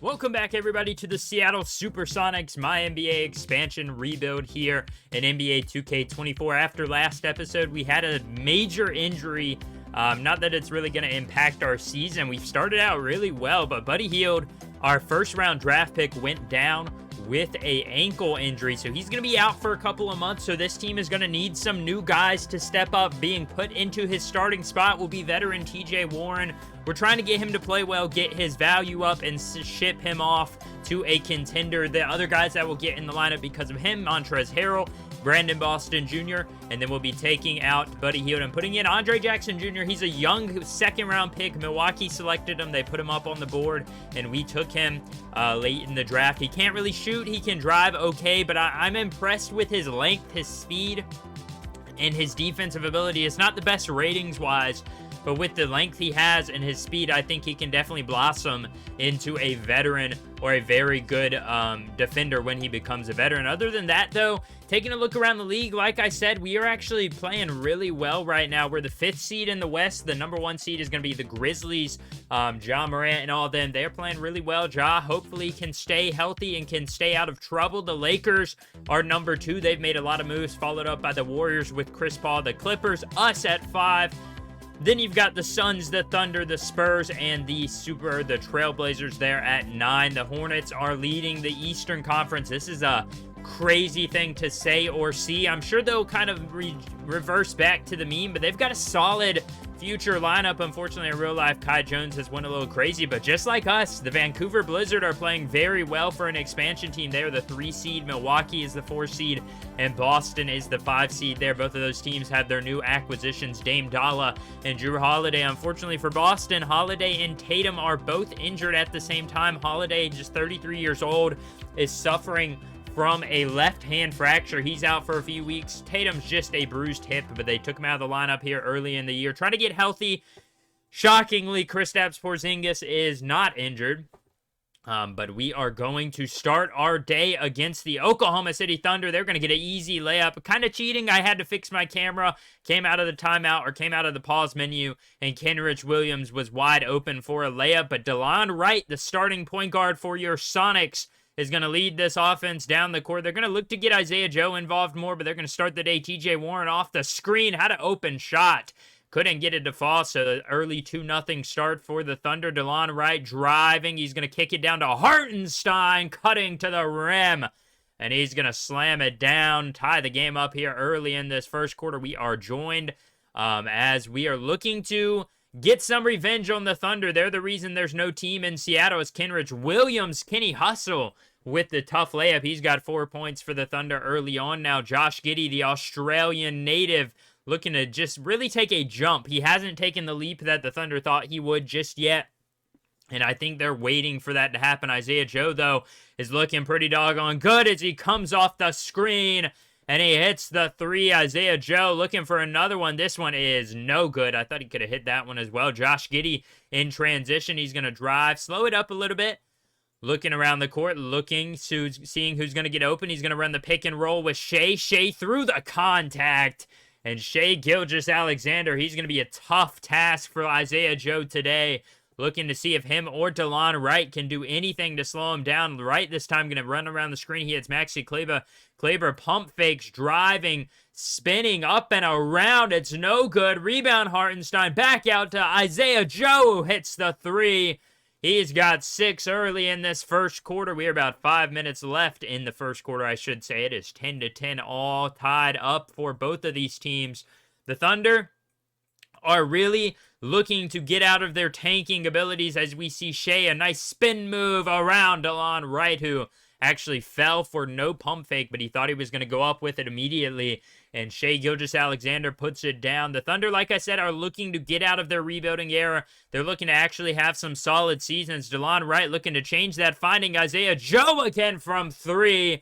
Welcome back, everybody, to the Seattle Supersonics MyNBA expansion rebuild here in NBA 2K24. After last episode, we had a major injury. Not that it's really going to impact our season. We started out really well, but Buddy Hield, our first-round draft pick, went down with a ankle injury, so he's going to be out for a couple of months. So this team is going to need some new guys to step up. Being put into his starting spot will be veteran TJ Warren. We're trying to get him to play well, get his value up, and ship him off to a contender. The other guys that will get in the lineup because of him: Montrezl Harrell, Brandon Boston Jr., and then we'll be taking out Buddy Hield and putting in Andre Jackson Jr. He's a young second-round pick. Milwaukee selected him. They put him up on the board, and we took him late in the draft. He can't really shoot. He can drive okay, but I'm impressed with his length, his speed, and his defensive ability. It's not the best ratings-wise, but with the length he has and his speed, I think he can definitely blossom into a veteran or a very good defender when he becomes a veteran. Other than that, though, taking a look around the league, like I said, we are actually playing really well right now. We're the 5th seed in the West. The number 1 seed is going to be the Grizzlies. Ja Morant and all of them, they're playing really well. Ja hopefully can stay healthy and can stay out of trouble. The Lakers are number 2. They've made a lot of moves, followed up by the Warriors with Chris Paul. The Clippers, us at 5. Then you've got the Suns, the Thunder, the Spurs, and the Trailblazers there at 9. The Hornets are leading the Eastern Conference. This is a crazy thing to say or see. I'm sure they'll kind of reverse back to the mean, but they've got a solid future lineup. Unfortunately, in real life, Kai Jones has went a little crazy, but just like us, the Vancouver Blizzard are playing very well for an expansion team. They're the 3 seed. Milwaukee is the 4 seed, and Boston is the 5 seed there. Both of those teams have their new acquisitions, Dame Dalla and Drew Holiday. Unfortunately for Boston, Holiday and Tatum are both injured at the same time. Holiday, just 33 years old, is suffering from a left-hand fracture. He's out for a few weeks. Tatum's just a bruised hip, but they took him out of the lineup here early in the year, trying to get healthy. Shockingly, Kristaps Porzingis is not injured, but we are going to start our day against the Oklahoma City Thunder. They're going to get an easy layup. Kind of cheating. I had to fix my camera. Came out of the timeout, or came out of the pause menu, and Kenrich Williams was wide open for a layup. But DeLon Wright, the starting point guard for your Sonics, is going to lead this offense down the court. They're going to look to get Isaiah Joe involved more, but they're going to start the day. TJ Warren off the screen, had an open shot. Couldn't get it to fall, so the early 2-0 start for the Thunder. DeLon Wright driving. He's going to kick it down to Hartenstein, cutting to the rim. And he's going to slam it down, tie the game up here early in this first quarter. We are joined as we are looking to get some revenge on the Thunder. They're the reason there's no team in Seattle. Is Kenrich Williams. Kenny Hustle with the tough layup. He's got 4 points for the Thunder early on. Now Josh Giddey, the Australian native, looking to just really take a jump. He hasn't taken the leap that the Thunder thought he would just yet, and I think they're waiting for that to happen. Isaiah Joe, though, is looking pretty doggone good as he comes off the screen, and he hits the 3. Isaiah Joe looking for another one. This one is no good. I thought he could have hit that one as well. Josh Giddey in transition. He's going to drive, slow it up a little bit. Looking around the court, seeing who's going to get open. He's going to run the pick and roll with Shea. Shea through the contact. And Shea Gilgeous-Alexander, he's going to be a tough task for Isaiah Joe today. Looking to see if him or DeLon Wright can do anything to slow him down. Wright this time going to run around the screen. He hits Maxi Kleber. Kleber pump fakes, driving, spinning up and around. It's no good. Rebound Hartenstein. Back out to Isaiah Joe, who hits the 3. He's got 6 early in this first quarter. We are about 5 minutes left in the first quarter, I should say. It is 10-10, all tied up for both of these teams. The Thunder are really looking to get out of their tanking abilities as we see Shea, a nice spin move around DeLon Wright, who actually fell for no pump fake, but he thought he was going to go up with it immediately, and Shea Gilgeous-Alexander puts it down. The Thunder, like I said, are looking to get out of their rebuilding era. They're looking to actually have some solid seasons. DeLon Wright looking to change that, finding Isaiah Joe again from 3.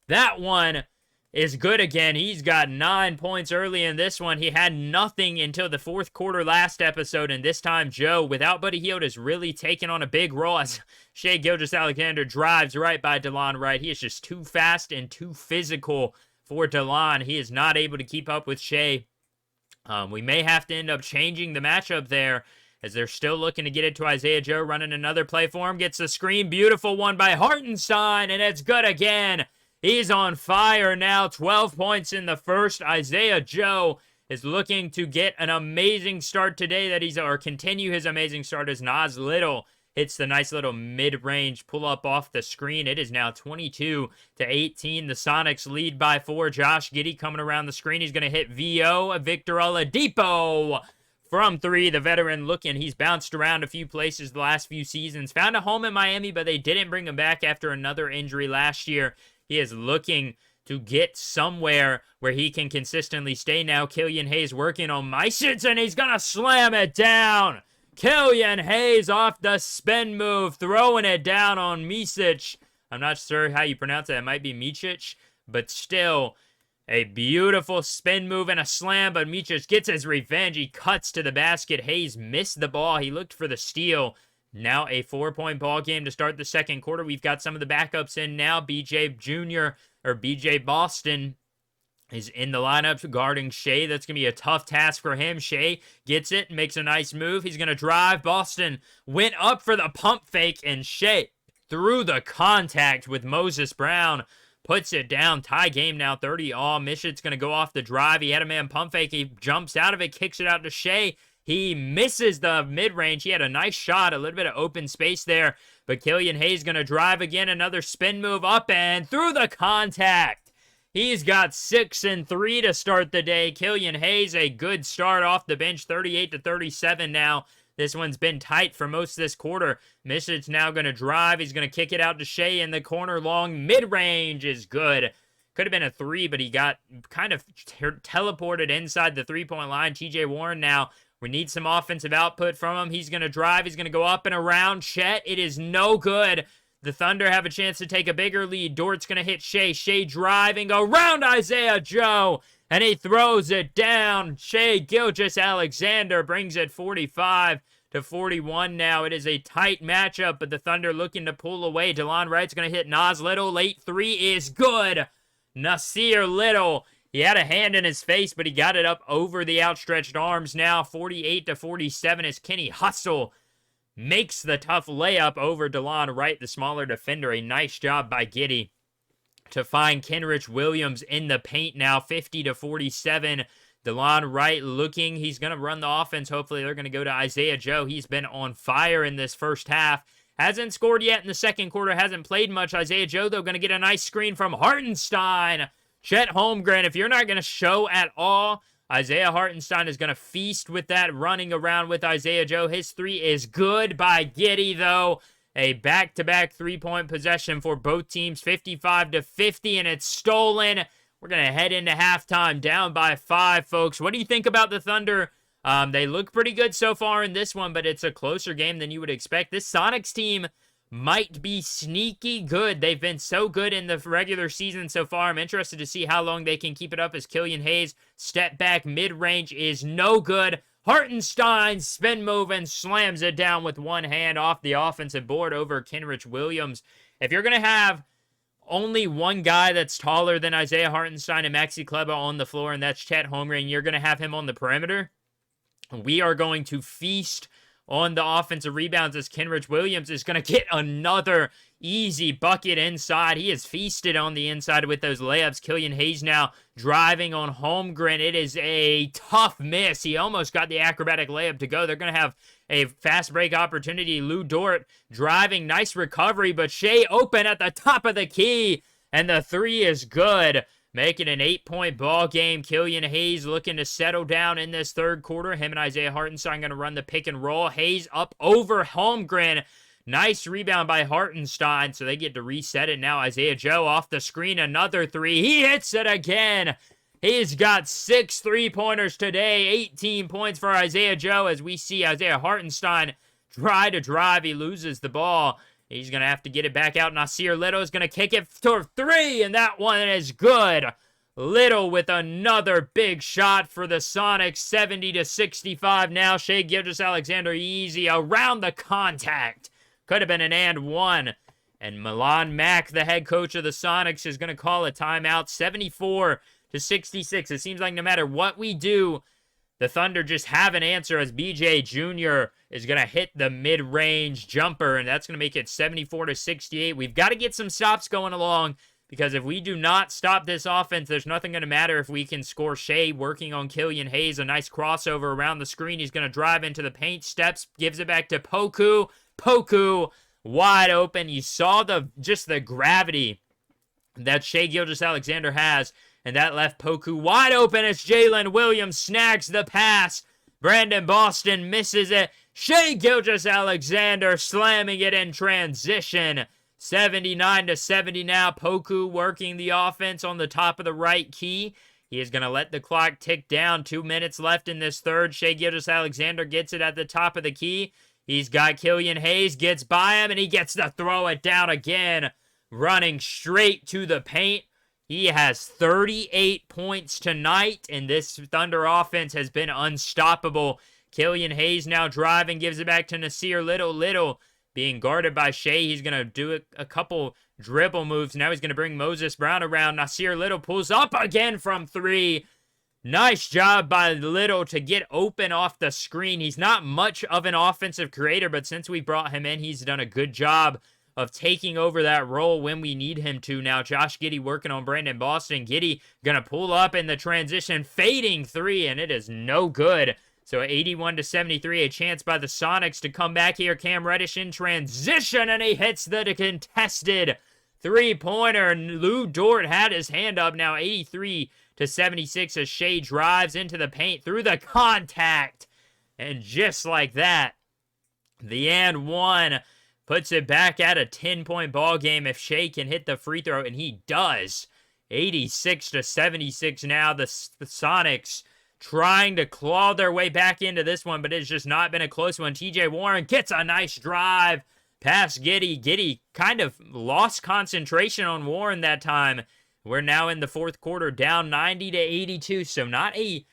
That one is good again. He's got 9 points early in this one. He had nothing until the fourth quarter last episode, and this time Joe, without Buddy Hield, is really taking on a big role as Shea Gilgeous-Alexander drives right by DeLon Wright. He is just too fast and too physical for DeLon. He is not able to keep up with Shea. We may have to end up changing the matchup there as they're still looking to get it to Isaiah Joe, running another play for him. Gets the screen. Beautiful one by Hartenstein, and it's good again. He's on fire now. 12 points in the first. Isaiah Joe is looking to get an amazing start today or continue his amazing start as Nas Little hits the nice little mid-range pull-up off the screen. It is now 22-18. The Sonics lead by 4. Josh Giddey coming around the screen. He's going to hit VO. Victor Oladipo from 3. The veteran looking. He's bounced around a few places the last few seasons. Found a home in Miami, but they didn't bring him back after another injury last year. He is looking to get somewhere where he can consistently stay now. Killian Hayes working on Mysic, and he's going to slam it down. Killian Hayes off the spin move, throwing it down on Mysic. I'm not sure how you pronounce it. It might be Mysic, but still a beautiful spin move and a slam, but Mysic gets his revenge. He cuts to the basket. Hayes missed the ball. He looked for the steal. Now a 4-point ball game to start the second quarter. We've got some of the backups in now. BJ Boston is in the lineup guarding Shea. That's going to be a tough task for him. Shea gets it, makes a nice move. He's going to drive. Boston went up for the pump fake, and Shea through the contact with Moses Brown. Puts it down. Tie game now, 30-all. Mishit's going to go off the drive. He had a man pump fake. He jumps out of it, kicks it out to Shea. He misses the mid-range. He had a nice shot, a little bit of open space there. But Killian Hayes going to drive again. Another spin move up and through the contact. He's got 6 and 3 to start the day. Killian Hayes, a good start off the bench, 38-37 now. This one's been tight for most of this quarter. Mishit's now going to drive. He's going to kick it out to Shea in the corner. Long mid-range is good. Could have been a 3, but he got kind of teleported inside the three-point line. TJ Warren now. We need some offensive output from him. He's going to drive. He's going to go up and around Chet. It is no good. The Thunder have a chance to take a bigger lead. Dort's going to hit Shea. Shea driving around Isaiah Joe, and he throws it down. Shea Gilgeous-Alexander brings it 45-41 now. It is a tight matchup, but the Thunder looking to pull away. DeLon Wright's going to hit Nas Little. Late 3 is good. Nasir Little, he had a hand in his face, but he got it up over the outstretched arms now. 48-47 as Kenny Hustle makes the tough layup over DeLon Wright, the smaller defender. A nice job by Giddey to find Kenrich Williams in the paint now. 50-47. DeLon Wright looking. He's going to run the offense. Hopefully they're going to go to Isaiah Joe. He's been on fire in this first half. Hasn't scored yet in the second quarter. Hasn't played much. Isaiah Joe, though, going to get a nice screen from Hartenstein. Chet Holmgren, if you're not going to show at all, Isaiah Hartenstein is going to feast with that, running around with Isaiah Joe. His 3 is good by Giddey, though. A back-to-back three-point possession for both teams, 55-50, and it's stolen. We're going to head into halftime down by 5, folks. What do you think about the Thunder? They look pretty good so far in this one, but it's a closer game than you would expect. This Sonics team might be sneaky good. They've been so good in the regular season so far. I'm interested to see how long they can keep it up as Killian Hayes step back mid-range is no good. Hartenstein spin move and slams it down with one hand off the offensive board over Kenrich Williams. If you're going to have only one guy that's taller than Isaiah Hartenstein and Maxi Kleber on the floor, and that's Chet Holmgren, you're going to have him on the perimeter, we are going to feast on the offensive rebounds as Kenrich Williams is going to get another easy bucket inside. He is feasted on the inside with those layups. Killian Hayes now driving on Holmgren. It is a tough miss. He almost got the acrobatic layup to go. They're going to have a fast break opportunity. Lou Dort driving. Nice recovery, but Shea open at the top of the key, and the 3 is good. Make it an 8-point ball game. Killian Hayes looking to settle down in this third quarter. Him and Isaiah Hartenstein going to run the pick and roll. Hayes up over Holmgren. Nice rebound by Hartenstein, so they get to reset it now. Isaiah Joe off the screen. Another 3. He hits it again. He's got 6 3-pointers today. 18 points for Isaiah Joe as we see Isaiah Hartenstein try to drive. He loses the ball. He's going to have to get it back out. Nasir Little is going to kick it to 3, and that one is good. Little with another big shot for the Sonics, 70-65 now. Shea Gilgeous-Alexander easy around the contact. Could have been an and one. And Milan Mack, the head coach of the Sonics, is going to call a timeout, 74-66. It seems like no matter what we do, The Thunder just have an answer as BJ Jr. is going to hit the mid-range jumper, and that's going to make it 74-68. We've got to get some stops going along, because if we do not stop this offense, there's nothing going to matter if we can score. Shea working on Killian Hayes, a nice crossover around the screen. He's going to drive into the paint, steps, gives it back to Poku. Poku wide open. You saw just the gravity that Shea Gilgeous-Alexander has, and that left Poku wide open as Jalen Williams snags the pass. Brandon Boston misses it. Shea Gilgeous-Alexander slamming it in transition. 79-70 now. Poku working the offense on the top of the right key. He is going to let the clock tick down. 2 minutes left in this third. Shea Gilgeous-Alexander gets it at the top of the key. He's got Killian Hayes, gets by him, and he gets to throw it down again. Running straight to the paint. He has 38 points tonight, and this Thunder offense has been unstoppable. Killian Hayes now driving, gives it back to Nasir Little. Little being guarded by Shea. He's going to do a couple dribble moves. Now he's going to bring Moses Brown around. Nasir Little pulls up again from three. Nice job by Little to get open off the screen. He's not much of an offensive creator, but since we brought him in, he's done a good job of taking over that role when we need him to. Now Josh Giddey working on Brandon Boston. Giddey gonna pull up in the transition, fading three, and it is no good. So 81-73, a chance by the Sonics to come back here. Cam Reddish in transition, and he hits the contested three-pointer. Lou Dort had his hand up. Now 83-76 as Shea drives into the paint through the contact. And just like that, the and one puts it back at a 10-point ball game if Shea can hit the free throw, and he does. 86-76 now. The Sonics trying to claw their way back into this one, but it's just not been a close one. TJ Warren gets a nice drive past Giddey. Giddey kind of lost concentration on Warren that time. We're now in the fourth quarter, down 90-82, so not a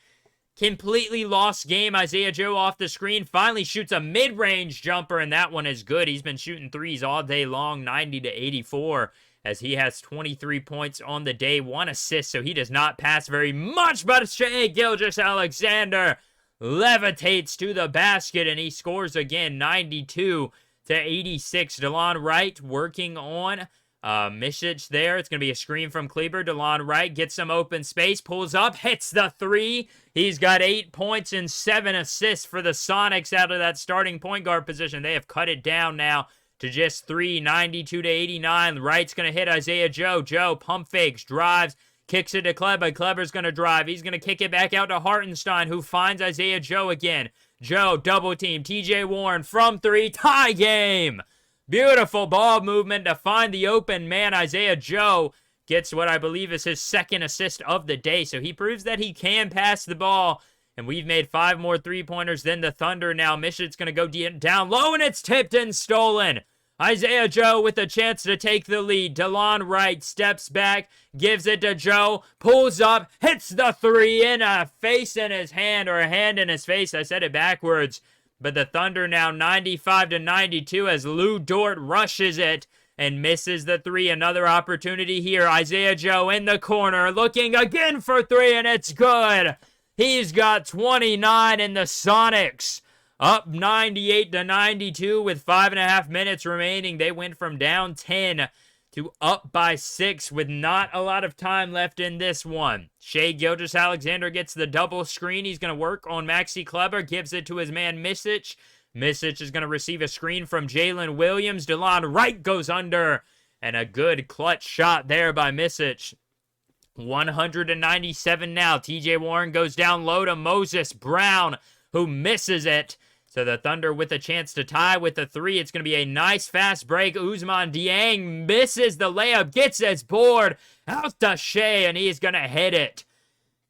completely lost game. Isaiah Joe off the screen finally shoots a mid-range jumper, and that one is good. He's been shooting threes all day long, 90-84, as he has 23 points on the day, 1 assist, so he does not pass very much, but Shea Gilgeous-Alexander levitates to the basket, and he scores again, 92-86. DeLon Wright working on Misic there. It's going to be a screen from Kleber. DeLon Wright gets some open space, pulls up, hits the three. He's got 8 points and 7 assists for the Sonics out of that starting point guard position. They have cut it down now to just 3, 92-89. Wright's going to hit Isaiah Joe. Joe pump fakes, drives, kicks it to Kleber. Kleber's going to drive. He's going to kick it back out to Hartenstein, who finds Isaiah Joe again. Joe double team. TJ Warren from three. Tie game. Beautiful ball movement to find the open man. Isaiah Joe gets what I believe is his second assist of the day. So he proves that he can pass the ball. And we've made 5 more three-pointers than the Thunder now. Mischitt's going to go down low, and it's tipped and stolen. Isaiah Joe with a chance to take the lead. DeLon Wright steps back, gives it to Joe, pulls up, hits the three in a face in his hand, or a hand in his face. I said it backwards. But the Thunder now 95-92 as Lou Dort rushes it and misses the three. Another opportunity here. Isaiah Joe in the corner looking again for three, and it's good. He's got 29, and the Sonics up 98-92 with 5.5 minutes remaining. They went from down 10 to up by 6 with not a lot of time left in this one. Shea Gilgeous-Alexander gets the double screen. He's going to work on Maxi Kleber, gives it to his man Misic. Misic is going to receive a screen from Jalen Williams. DeLon Wright goes under, and a good clutch shot there by Misic. 197 now. TJ Warren goes down low to Moses Brown, who misses it. So the Thunder with a chance to tie with the three. It's going to be a nice fast break. Ousmane Dieng misses the layup, gets his board out to Shea, and he's going to hit it.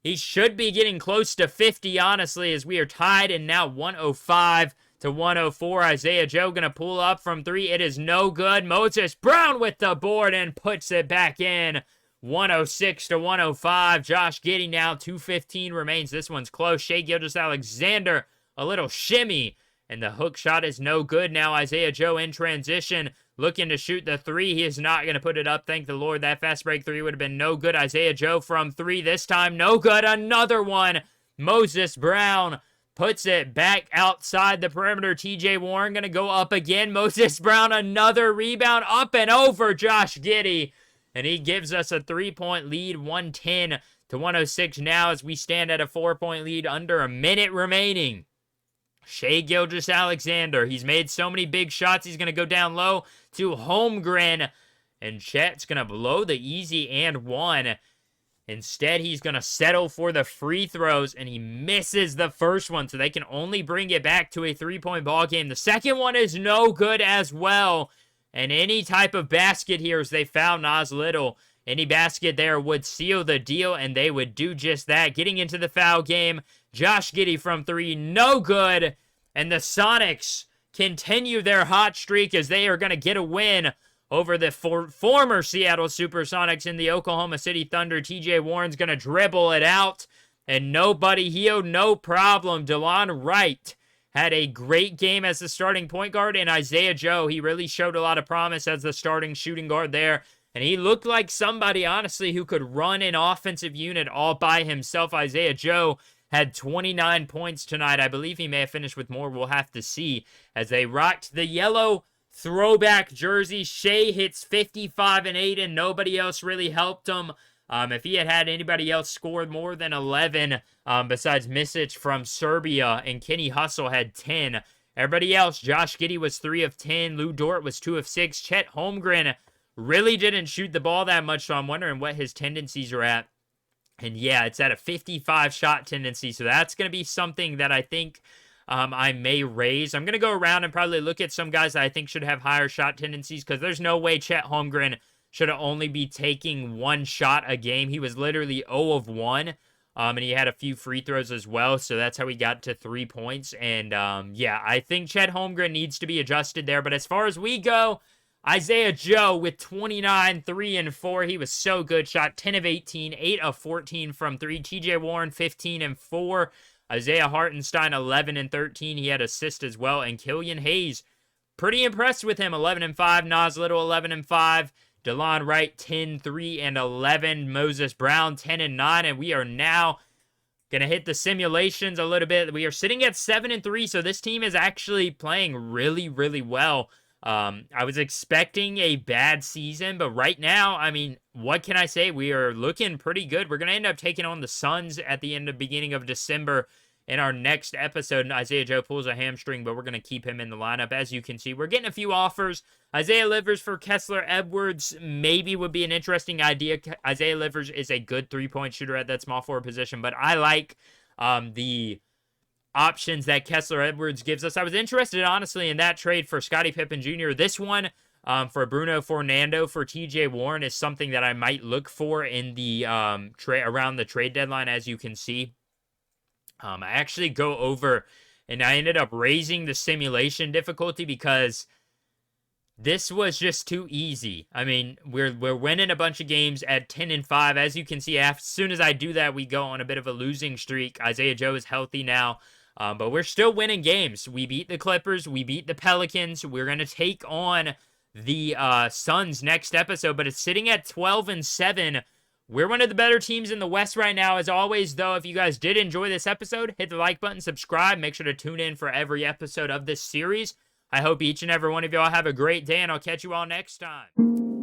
He should be getting close to 50, honestly, as we are tied, and now 105-104. Isaiah Joe going to pull up from three. It is no good. Moses Brown with the board and puts it back in. 106-105. Josh Giddey now. 2:15 remains. This one's close. Shea Gilgeous-Alexander, a little shimmy, and the hook shot is no good. Now Isaiah Joe in transition, looking to shoot the three. He is not going to put it up. Thank the Lord. That fast break three would have been no good. Isaiah Joe from three this time. No good. Another one Moses Brown puts it back outside the perimeter. TJ Warren going to go up again. Moses Brown, another rebound, up and over Josh Giddey. And he gives us a 3-point lead, 110 to 106 now as we stand at a 4-point lead under a minute remaining. Shai Gilgeous-Alexander, he's made so many big shots, he's going to go down low to Holmgren. And Chet's going to blow the easy and one. Instead, he's going to settle for the free throws, and he misses the first one, so they can only bring it back to a 3-point ball game. The second one is no good as well, and any type of basket here, as they foul Nas Little, any basket there would seal the deal, and they would do just that. Getting into the foul game, Josh Giddey from 3, no good, and the Sonics continue their hot streak as they are going to get a win over the former Seattle Supersonics in the Oklahoma City Thunder. TJ Warren's going to dribble it out, and nobody healed, no problem. DeLon Wright had a great game as the starting point guard, and Isaiah Joe, he really showed a lot of promise as the starting shooting guard there, and he looked like somebody, honestly, who could run an offensive unit all by himself. Isaiah Joe had 29 points tonight. I believe he may have finished with more. We'll have to see as they rocked the yellow throwback jersey. Shai hits 55 and 8, and nobody else really helped him. If he had anybody else scored more than 11, besides Misic from Serbia, and Kenny Hustle had 10. Everybody else, Josh Giddey was 3 of 10. Lou Dort was 2 of 6. Chet Holmgren really didn't shoot the ball that much, so I'm wondering what his tendencies are at. And yeah, it's at a 55 shot tendency, so that's going to be something that I think I may raise. I'm going to go around and probably look at some guys that I think should have higher shot tendencies, because there's no way Chet Holmgren should only be taking 1 shot a game. He was literally 0 of 1, and he had a few free throws as well, so that's how he got to 3 points. And yeah, I think Chet Holmgren needs to be adjusted there. But as far as we go, Isaiah Joe with 29, 3 and 4. He was so good. Shot 10 of 18, 8 of 14 from 3. TJ Warren 15 and 4. Isaiah Hartenstein, 11 and 13. He had assists as well. And Killian Hayes, pretty impressed with him, 11 and 5. Nas Little, 11 and 5. DeLon Wright, 10, 3 and 11. Moses Brown, 10 and 9. And we are now going to hit the simulations a little bit. We are sitting at 7 and 3. So this team is actually playing really, really well. I was expecting a bad season, but right now, I mean, what can I say? We are looking pretty good. We're going to end up taking on the Suns at the beginning of December in our next episode. And Isaiah Joe pulls a hamstring, but we're going to keep him in the lineup. As you can see, we're getting a few offers. Isaiah Livers for Kessler Edwards maybe would be an interesting idea. Isaiah Livers is a good 3-point shooter at that small forward position, but I like the options that Kessler Edwards gives us. I was interested, honestly, in that trade for Scottie Pippen Jr. This one for Bruno Fernando for TJ Warren is something that I might look for in the around the trade deadline, as you can see. I actually go over, and I ended up raising the simulation difficulty because this was just too easy. I mean, we're winning a bunch of games at 10 and 5. As you can see, as soon as I do that, we go on a bit of a losing streak. Isaiah Joe is healthy now. But we're still winning games. We beat the Clippers. We beat the Pelicans. We're going to take on the Suns next episode. But it's sitting at 12 and 7. We're one of the better teams in the West right now. As always, though, if you guys did enjoy this episode, hit the like button, subscribe. Make sure to tune in for every episode of this series. I hope each and every one of y'all have a great day, and I'll catch you all next time.